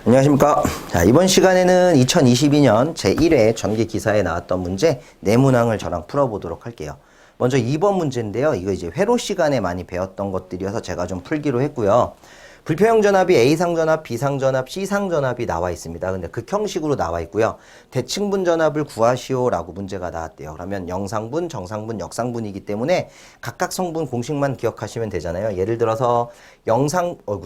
안녕하십니까. 자, 이번 시간에는 2022년 제1회 전기기사에 나왔던 문제 내문항을 저랑 풀어보도록 할게요. 먼저 2번 문제인데요. 이거 이제 회로 시간에 많이 배웠던 것들이어서 제가 좀 풀기로 했고요. 불평형 전압이 A상전압, B상전압, C상전압이 나와 있습니다. 근데 극형식으로 나와 있고요. 대칭분 전압을 구하시오라고 문제가 나왔대요. 그러면 영상분, 정상분, 역상분이기 때문에 각각 성분 공식만 기억하시면 되잖아요. 예를 들어서 영상분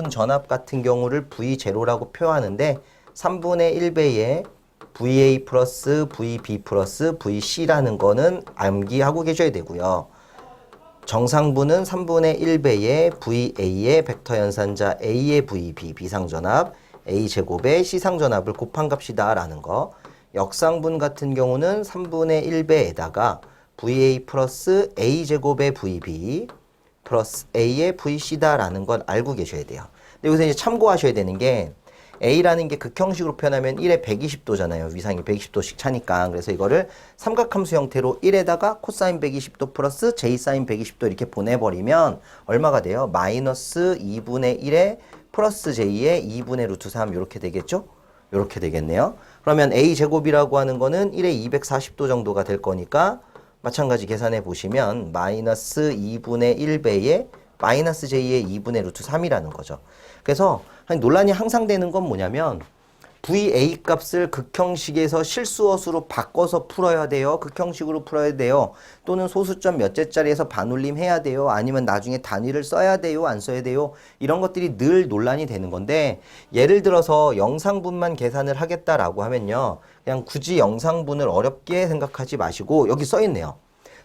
전압 같은 경우를 V0라고 표하는데 3분의 1배에 VA 플러스 VB 플러스 VC라는 거는 암기하고 계셔야 되고요. 정상분은 3분의 1배의 VA의 벡터 연산자 A의 VB, B상전압, A제곱의 C상전압을 곱한 값이다 라는 거. 역상분 같은 경우는 3분의 1배에다가 VA 플러스 A제곱의 VB 플러스 A의 VC다 라는 건 알고 계셔야 돼요. 근데 여기서 이제 참고하셔야 되는 게 A라는 게 극형식으로 표현하면 1에 120도잖아요. 위상이 120도씩 차니까. 그래서 이거를 삼각함수 형태로 1에다가 코사인 120도 플러스 J사인 120도 이렇게 보내버리면 얼마가 돼요? 마이너스 2분의 1에 플러스 J의 2분의 루트 3 이렇게 되겠죠? 이렇게 되겠네요. 그러면 A제곱이라고 하는 거는 1에 240도 정도가 될 거니까 마찬가지 계산해 보시면 마이너스 2분의 1배의 마이너스 J의 2분의 루트 3이라는 거죠. 그래서 논란이 항상 되는 건 뭐냐면 VA 값을 극형식에서 실수허수로 바꿔서 풀어야 돼요. 극형식으로 풀어야 돼요. 또는 소수점 몇째짜리에서 반올림 해야 돼요. 아니면 나중에 단위를 써야 돼요. 안 써야 돼요. 이런 것들이 늘 논란이 되는 건데 예를 들어서 영상분만 계산을 하겠다라고 하면요. 그냥 굳이 영상분을 어렵게 생각하지 마시고 여기 써 있네요.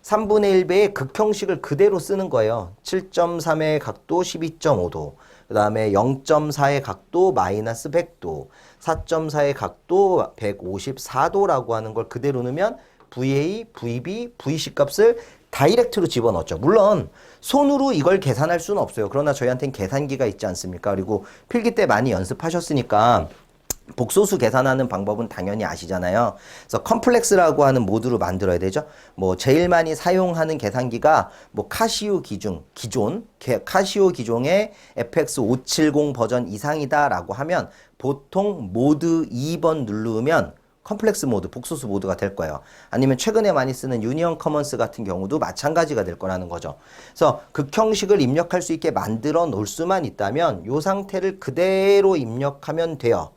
3분의 1배의 극형식을 그대로 쓰는 거예요. 7.3의 각도 12.5도. 그 다음에 0.4의 각도 마이너스 100도, 4.4의 각도 154도라고 하는 걸 그대로 넣으면 VA, VB, VC 값을 다이렉트로 집어넣었죠. 물론 손으로 이걸 계산할 수는 없어요. 그러나 저희한테는 계산기가 있지 않습니까? 그리고 필기 때 많이 연습하셨으니까 복소수 계산하는 방법은 당연히 아시잖아요. 그래서 컴플렉스라고 하는 모드로 만들어야 되죠. 뭐 제일 많이 사용하는 계산기가 뭐 카시오 기존 카시오 기종의 FX570 버전 이상이다라고 하면 보통 모드 2번 누르면 컴플렉스 모드, 복소수 모드가 될 거예요. 아니면 최근에 많이 쓰는 유니언 커먼스 같은 경우도 마찬가지가 될 거라는 거죠. 그래서 극형식을 입력할 수 있게 만들어 놓을 수만 있다면 이 상태를 그대로 입력하면 돼요.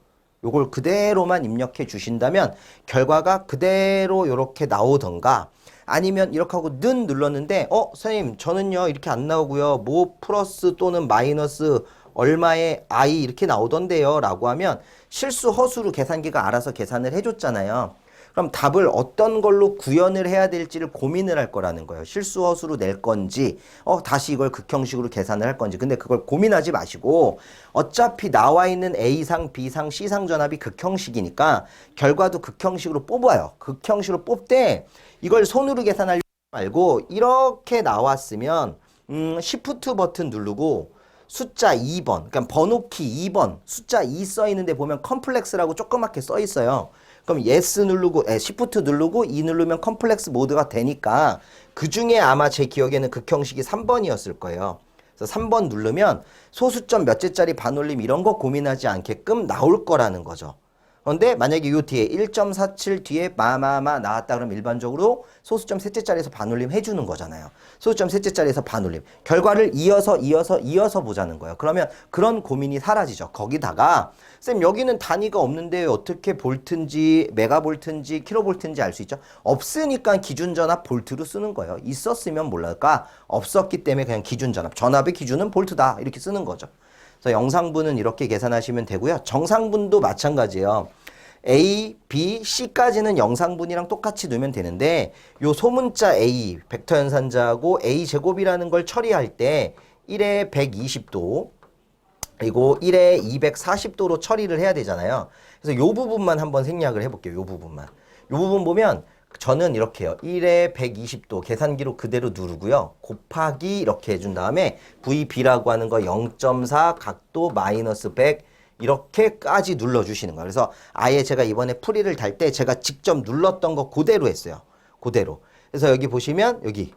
요걸 그대로만 입력해 주신다면 결과가 그대로 이렇게 나오던가 아니면 이렇게 하고 는 눌렀는데 선생님 저는요 이렇게 안 나오고요 뭐 플러스 또는 마이너스 얼마의 i 이렇게 나오던데요 라고 하면 실수 허수로 계산기가 알아서 계산을 해줬잖아요. 그럼 답을 어떤 걸로 구현을 해야 될지를 고민을 할 거라는 거예요. 실수 허수로 낼 건지 다시 이걸 극형식으로 계산을 할 건지. 근데 그걸 고민하지 마시고 어차피 나와 있는 A상, B상, C상 전압이 극형식이니까 결과도 극형식으로 뽑아요. 극형식으로 뽑되 이걸 손으로 계산하려고 말고 이렇게 나왔으면 Shift 버튼 누르고 숫자 2번, 그러니까 번호키 2번, 숫자 2 써 있는데 보면 컴플렉스라고 조그맣게 써 있어요. 그럼 yes 누르고, shift 누르고 2 누르면 컴플렉스 모드가 되니까 그 중에 아마 제 기억에는 극형식이 3번이었을 거예요. 그래서 3번 누르면 소수점 몇째짜리 반올림 이런 거 고민하지 않게끔 나올 거라는 거죠. 그런데 만약에 이 뒤에 1.47 뒤에 마마마 나왔다 그러면 일반적으로 소수점 셋째짜리에서 반올림 해주는 거잖아요. 소수점 셋째짜리에서 반올림. 결과를 이어서 보자는 거예요. 그러면 그런 고민이 사라지죠. 거기다가 쌤 여기는 단위가 없는데 어떻게 볼트인지 메가볼트인지 킬로볼트인지 알 수 있죠? 없으니까 기준전압 볼트로 쓰는 거예요. 있었으면 몰랄까? 없었기 때문에 그냥 기준전압. 전압의 기준은 볼트다. 이렇게 쓰는 거죠. 그래서 영상분은 이렇게 계산하시면 되고요. 정상분도 마찬가지예요. A, B, C까지는 영상분이랑 똑같이 넣으면 되는데 요 소문자 A, 벡터 연산자하고 A제곱이라는 걸 처리할 때 1에 120도 그리고 1에 240도로 처리를 해야 되잖아요. 그래서 요 부분만 한번 생략을 해볼게요. 요 부분만. 요 부분 보면 저는 이렇게 해요. 1에 120도 계산기로 그대로 누르고요. 곱하기 이렇게 해준 다음에 VB라고 하는 거 0.4 각도 마이너스 100 이렇게까지 눌러주시는 거예요. 그래서 아예 제가 이번에 풀이를 달 때 제가 직접 눌렀던 거 그대로 했어요. 그대로. 그래서 여기 보시면 여기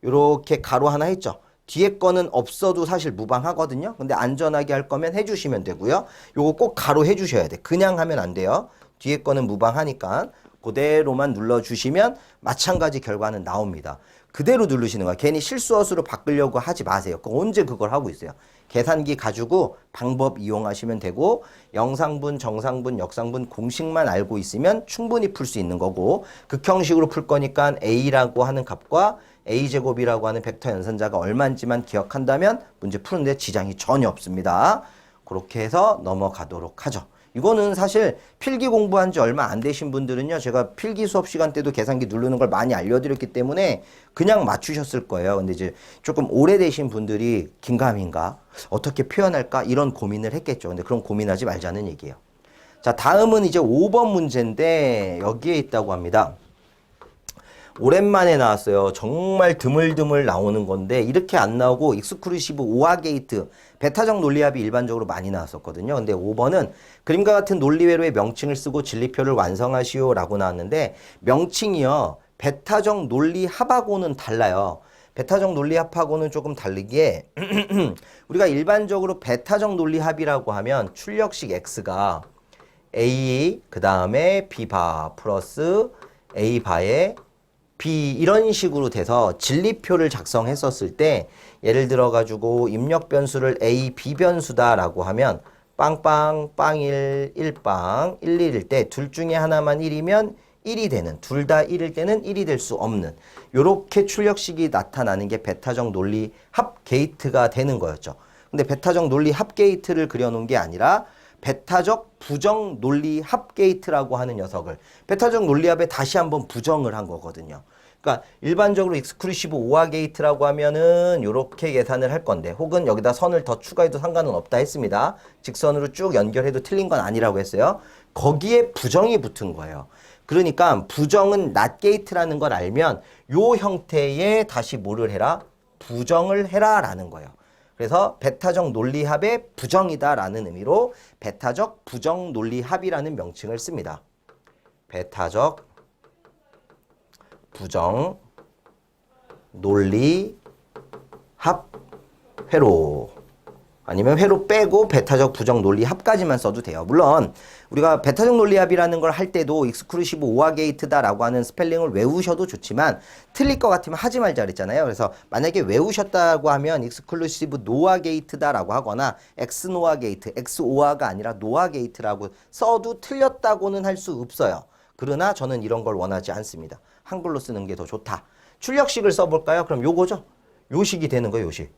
이렇게 가로 하나 했죠. 뒤에 거는 없어도 사실 무방하거든요. 근데 안전하게 할 거면 해주시면 되고요. 요거 꼭 가로 해주셔야 돼. 그냥 하면 안 돼요. 뒤에 거는 무방하니까 그대로만 눌러주시면 마찬가지 결과는 나옵니다. 그대로 누르시는 거야. 괜히 실수어수로 바꾸려고 하지 마세요. 언제 그걸 하고 있어요. 계산기 가지고 방법 이용하시면 되고 영상분, 정상분, 역상분 공식만 알고 있으면 충분히 풀 수 있는 거고 극형식으로 풀 거니까 A라고 하는 값과 A제곱이라고 하는 벡터 연산자가 얼마인지만 기억한다면 문제 푸는데 지장이 전혀 없습니다. 그렇게 해서 넘어가도록 하죠. 이거는 사실 필기 공부한 지 얼마 안 되신 분들은요. 제가 필기 수업 시간 때도 계산기 누르는 걸 많이 알려드렸기 때문에 그냥 맞추셨을 거예요. 근데 이제 조금 오래되신 분들이 긴가민가 어떻게 표현할까 이런 고민을 했겠죠. 근데 그런 고민하지 말자는 얘기예요. 자, 다음은 이제 5번 문제인데 여기에 있다고 합니다. 오랜만에 나왔어요. 정말 드물드물 나오는 건데 이렇게 안 나오고 익스클루시브 오화 게이트 베타적 논리합이 일반적으로 많이 나왔었거든요. 근데 5번은 그림과 같은 논리회로의 명칭을 쓰고 진리표를 완성하시오 라고 나왔는데 명칭이요. 베타적 논리합하고는 달라요. 베타적 논리합하고는 조금 다르게 우리가 일반적으로 베타적 논리합이라고 하면 출력식 x가 a 그 다음에 b바 플러스 a바에 B 이런 식으로 돼서 진리표를 작성했었을 때 예를 들어 가지고 입력 변수를 A, B 변수다라고 하면 빵빵, 빵1, 1빵, 11일 때 둘 중에 하나만 1이면 1이 되는 둘 다 1일 때는 1이 될 수 없는 요렇게 출력식이 나타나는 게 베타적 논리 합 게이트가 되는 거였죠. 근데 베타적 논리 합 게이트를 그려놓은 게 아니라 베타적 부정 논리 합 게이트라고 하는 녀석을 베타적 논리합에 다시 한번 부정을 한 거거든요. 그러니까 일반적으로 익스클루시브 오화 게이트라고 하면은 요렇게 계산을 할 건데 혹은 여기다 선을 더 추가해도 상관은 없다 했습니다. 직선으로 쭉 연결해도 틀린 건 아니라고 했어요. 거기에 부정이 붙은 거예요. 그러니까 부정은 not 게이트라는 걸 알면 요 형태에 다시 뭐를 해라? 부정을 해라 라는 거예요. 그래서 베타적 논리합의 부정이다라는 의미로 베타적 부정 논리합이라는 명칭을 씁니다. 베타적 부정 논리합 회로 아니면 회로 빼고 베타적 부정 논리합까지만 써도 돼요. 물론 우리가 베타적 논리합이라는 걸 할 때도 익스클루시브 오화 게이트다라고 하는 스펠링을 외우셔도 좋지만 틀릴 것 같으면 하지 말자 그랬잖아요. 그래서 만약에 외우셨다고 하면 익스클루시브 노화 게이트다라고 하거나 엑스노화 게이트, 엑스오화가 아니라 노화 게이트라고 써도 틀렸다고는 할 수 없어요. 그러나 저는 이런 걸 원하지 않습니다. 한글로 쓰는 게 더 좋다. 출력식을 써볼까요? 그럼 요거죠. 요식이 되는 거예요. 요식.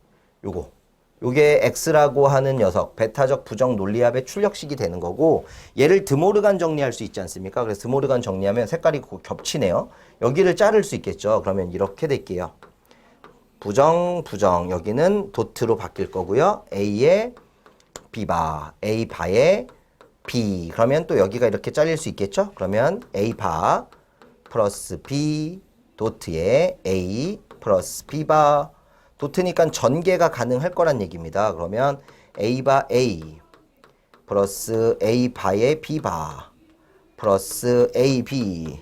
요게 X라고 하는 녀석, 베타적 부정 논리합의 출력식이 되는 거고 얘를 드모르간 정리할 수 있지 않습니까? 그래서 드모르간 정리하면 색깔이 겹치네요. 여기를 자를 수 있겠죠. 그러면 이렇게 될게요. 부정, 여기는 도트로 바뀔 거고요. A에 B바, A바에 B. 그러면 또 여기가 이렇게 잘릴 수 있겠죠? 그러면 A바 플러스 B 도트에 A 플러스 B바 도트니까 전개가 가능할 거란 얘기입니다. 그러면 A바 A 플러스 A바의 B바 플러스 AB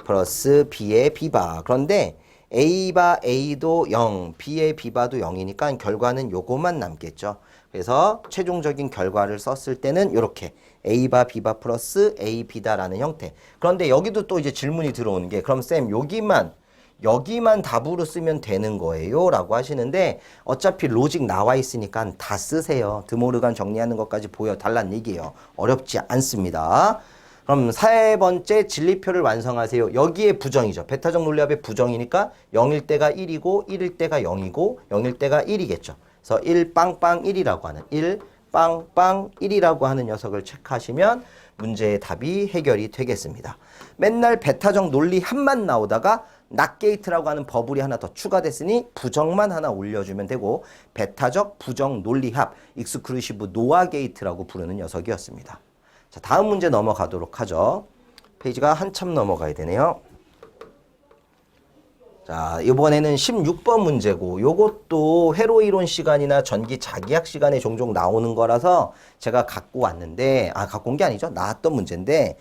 플러스 B의 B바. 그런데 A바 A도 0, B의 B바도 0이니까 결과는 요거만 남겠죠. 그래서 최종적인 결과를 썼을 때는 이렇게 A바 B바 플러스 AB다라는 형태. 그런데 여기도 또 이제 질문이 들어오는 게 그럼 쌤 여기만 답으로 쓰면 되는 거예요 라고 하시는데 어차피 로직 나와 있으니까 다 쓰세요. 드모르간 정리하는 것까지 보여달라는 얘기예요. 어렵지 않습니다. 그럼 세 번째 진리표를 완성하세요. 여기에 부정이죠. 베타적 논리합의 부정이니까 0일 때가 1이고 1일 때가 0이고 0일 때가 1이겠죠. 그래서 1빵빵 1이라고 하는 1빵빵 1이라고 하는 녀석을 체크하시면 문제의 답이 해결이 되겠습니다. 맨날 베타적 논리합만 나오다가 낫게이트라고 하는 버블이 하나 더 추가됐으니 부정만 하나 올려주면 되고 베타적 부정 논리합 익스클루시브 노화 게이트라고 부르는 녀석이었습니다. 자, 다음 문제 넘어가도록 하죠. 페이지가 한참 넘어가야 되네요. 자, 이번에는 16번 문제고 요것도 회로이론 시간이나 전기 자기학 시간에 종종 나오는 거라서 제가 갖고 왔는데 갖고 온 게 아니죠. 나왔던 문제인데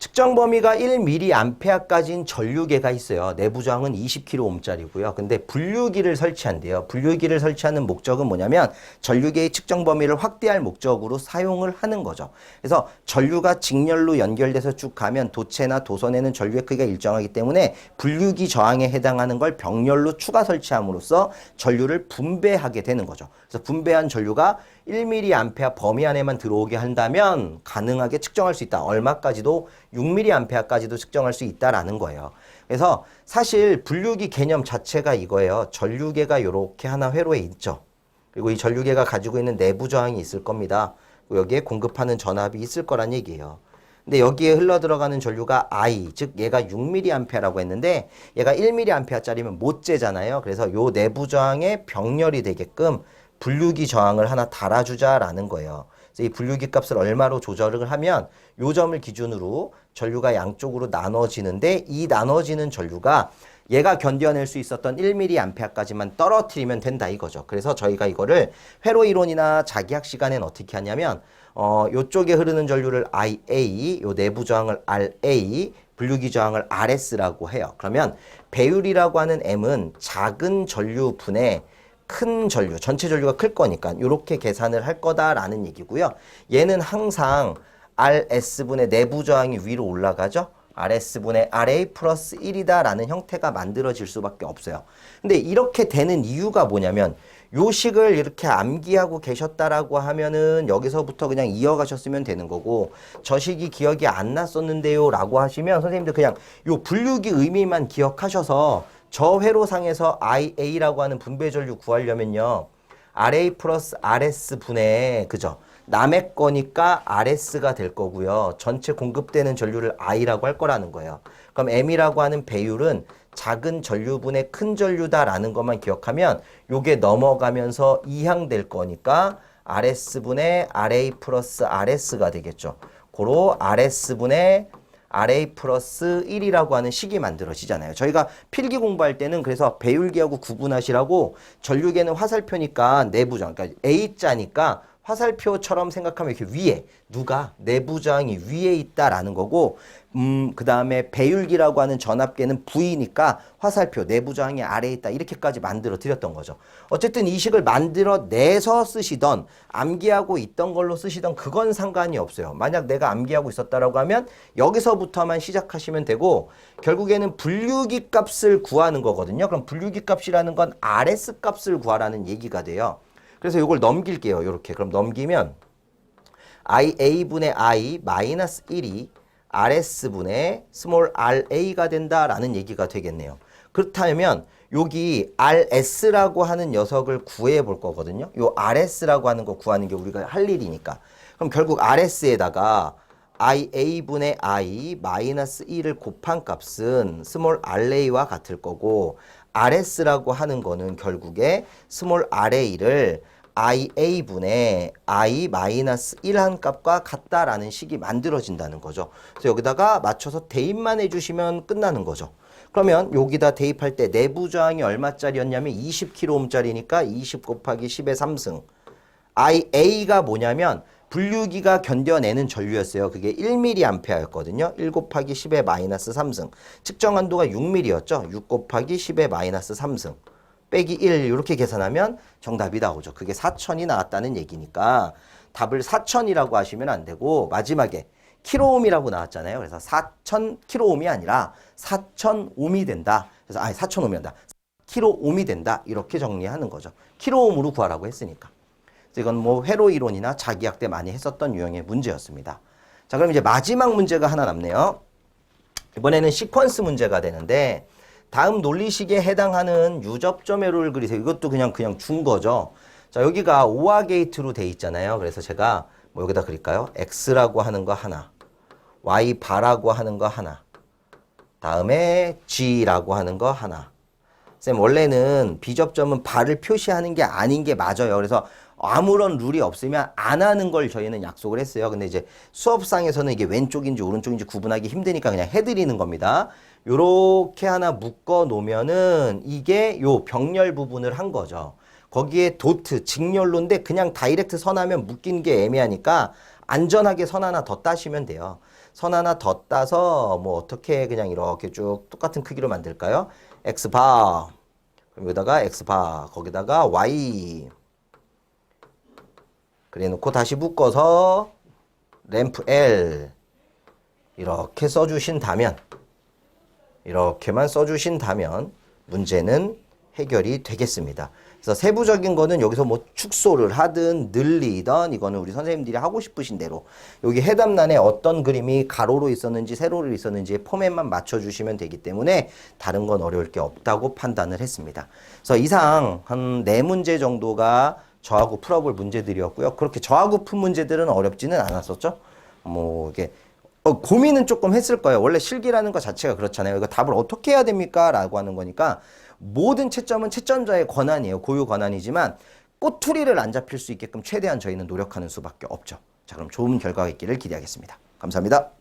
측정 범위가 1mA까지인 전류계가 있어요. 내부 저항은 20kΩ짜리고요. 근데 분류기를 설치한대요. 분류기를 설치하는 목적은 뭐냐면 전류계의 측정 범위를 확대할 목적으로 사용을 하는 거죠. 그래서 전류가 직렬로 연결돼서 쭉 가면 도체나 도선에는 전류의 크기가 일정하기 때문에 분류기 저항에 해당하는 걸 병렬로 추가 설치함으로써 전류를 분배하게 되는 거죠. 그래서 분배한 전류가 1mA 범위 안에만 들어오게 한다면 가능하게 측정할 수 있다. 얼마까지도 6mA까지도 측정할 수 있다라는 거예요. 그래서 사실 분류기 개념 자체가 이거예요. 전류계가 이렇게 하나 회로에 있죠. 그리고 이 전류계가 가지고 있는 내부 저항이 있을 겁니다. 그리고 여기에 공급하는 전압이 있을 거란 얘기예요. 근데 여기에 흘러 들어가는 전류가 I, 즉 얘가 6mA라고 했는데 얘가 1mA짜리면 못 재잖아요. 그래서 요 내부 저항에 병렬이 되게끔 분류기 저항을 하나 달아주자라는 거예요. 그래서 이 분류기 값을 얼마로 조절을 하면 요 점을 기준으로 전류가 양쪽으로 나눠지는데 이 나눠지는 전류가 얘가 견뎌낼 수 있었던 1mA까지만 떨어뜨리면 된다 이거죠. 그래서 저희가 이거를 회로 이론이나 자기학 시간에는 어떻게 하냐면 요쪽에 흐르는 전류를 IA, 요 내부 저항을 RA, 분류기 저항을 RS라고 해요. 그러면 배율이라고 하는 M은 작은 전류분의 큰 전류, 전체 전류가 클 거니까 이렇게 계산을 할 거다라는 얘기고요. 얘는 항상 RS분의 내부 저항이 위로 올라가죠. RS분의 RA 플러스 1이다라는 형태가 만들어질 수밖에 없어요. 근데 이렇게 되는 이유가 뭐냐면 요 식을 이렇게 암기하고 계셨다라고 하면은 여기서부터 그냥 이어가셨으면 되는 거고 저 식이 기억이 안 났었는데요 라고 하시면 선생님들 그냥 요 분류기 의미만 기억하셔서 저 회로상에서 IA라고 하는 분배 전류 구하려면요. RA 플러스 RS 분의 그죠? 남의 거니까 RS가 될 거고요. 전체 공급되는 전류를 I라고 할 거라는 거예요. 그럼 M이라고 하는 배율은 작은 전류분의 큰 전류다라는 것만 기억하면 요게 넘어가면서 이항될 거니까 RS분의 RA 플러스 RS가 되겠죠. 고로 RS분의 RA 플러스 1이라고 하는 식이 만들어지잖아요. 저희가 필기 공부할 때는 그래서 배율계하고 구분하시라고 전류계는 화살표니까 내부저항, 그러니까 A자니까 화살표처럼 생각하면 이렇게 위에 누가 내부저항이 위에 있다라는 거고 그 다음에 배율기라고 하는 전압계는 V니까 화살표 내부저항이 아래에 있다 이렇게까지 만들어 드렸던 거죠. 어쨌든 이 식을 만들어 내서 쓰시던 암기하고 있던 걸로 쓰시던 그건 상관이 없어요. 만약 내가 암기하고 있었다라고 하면 여기서부터만 시작하시면 되고 결국에는 분류기 값을 구하는 거거든요. 그럼 분류기 값이라는 건 RS 값을 구하라는 얘기가 돼요. 그래서 이걸 넘길게요. 이렇게. 그럼 넘기면 IA분의 I 마이너스 1이 RS분의 스몰 RA가 된다라는 얘기가 되겠네요. 그렇다면 여기 RS라고 하는 녀석을 구해 볼 거거든요. 요 RS라고 하는 거 구하는 게 우리가 할 일이니까. 그럼 결국 RS에다가 IA분의 I 마이너스 1을 곱한 값은 스몰 RA와 같을 거고 RS라고 하는 거는 결국에 스몰 RA를 IA분의 I 마이너스 1한 값과 같다라는 식이 만들어진다는 거죠. 그래서 여기다가 맞춰서 대입만 해주시면 끝나는 거죠. 그러면 여기다 대입할 때 내부 저항이 얼마짜리였냐면 20kΩ짜리니까 20 곱하기 10의 3승. IA가 뭐냐면 분류기가 견뎌내는 전류였어요. 그게 1mA였거든요. 1 곱하기 10의 마이너스 3승. 측정 한도가 6mA였죠. 6 곱하기 10의 마이너스 3승. 빼기 1 이렇게 계산하면 정답이 나오죠. 그게 4000이 나왔다는 얘기니까 답을 4000이라고 하시면 안 되고 마지막에 킬로옴이라고 나왔잖아요. 그래서 4000킬로옴이 아니라 4000옴이 된다. 그래서 4000옴이 된다. 킬로옴이 된다. 이렇게 정리하는 거죠. 킬로옴으로 구하라고 했으니까. 이건 뭐 회로 이론이나 자기학 때 많이 했었던 유형의 문제였습니다. 자, 그럼 이제 마지막 문제가 하나 남네요. 이번에는 시퀀스 문제가 되는데 다음 논리식에 해당하는 유접점 회로를 그리세요. 이것도 그냥 준 거죠. 자, 여기가 오화 게이트로 돼 있잖아요. 그래서 제가 뭐 여기다 그릴까요? X라고 하는 거 하나, Y 바라고 하는 거 하나, 다음에 G라고 하는 거 하나. 쌤, 원래는 비접점은 발을 표시하는 게 아닌 게 맞아요. 그래서 아무런 룰이 없으면 안 하는 걸 저희는 약속을 했어요. 근데 이제 수업상에서는 이게 왼쪽인지 오른쪽인지 구분하기 힘드니까 그냥 해드리는 겁니다. 요렇게 하나 묶어 놓으면은 이게 요 병렬 부분을 한 거죠. 거기에 도트, 직렬로인데 그냥 다이렉트 선하면 묶인 게 애매하니까 안전하게 선 하나 더 따시면 돼요. 선 하나 더 따서 뭐 어떻게 그냥 이렇게 쭉 똑같은 크기로 만들까요? x바 그럼 여기다가 x바 거기다가 y 그래 놓고 다시 묶어서 램프 L 이렇게 써주신다면 이렇게만 써주신다면 문제는 해결이 되겠습니다. 그래서 세부적인 거는 여기서 뭐 축소를 하든 늘리든 이거는 우리 선생님들이 하고 싶으신 대로 여기 해답란에 어떤 그림이 가로로 있었는지 세로로 있었는지 포맷만 맞춰주시면 되기 때문에 다른 건 어려울 게 없다고 판단을 했습니다. 그래서 이상 한 4문제 정도가 저하고 풀어볼 문제들이었고요. 그렇게 저하고 푼 문제들은 어렵지는 않았었죠. 뭐 이게 고민은 조금 했을 거예요. 원래 실기라는 것 자체가 그렇잖아요. 이거 답을 어떻게 해야 됩니까? 라고 하는 거니까 모든 채점은 채점자의 권한이에요. 고유 권한이지만 꼬투리를 안 잡힐 수 있게끔 최대한 저희는 노력하는 수밖에 없죠. 자, 그럼 좋은 결과가 있기를 기대하겠습니다. 감사합니다.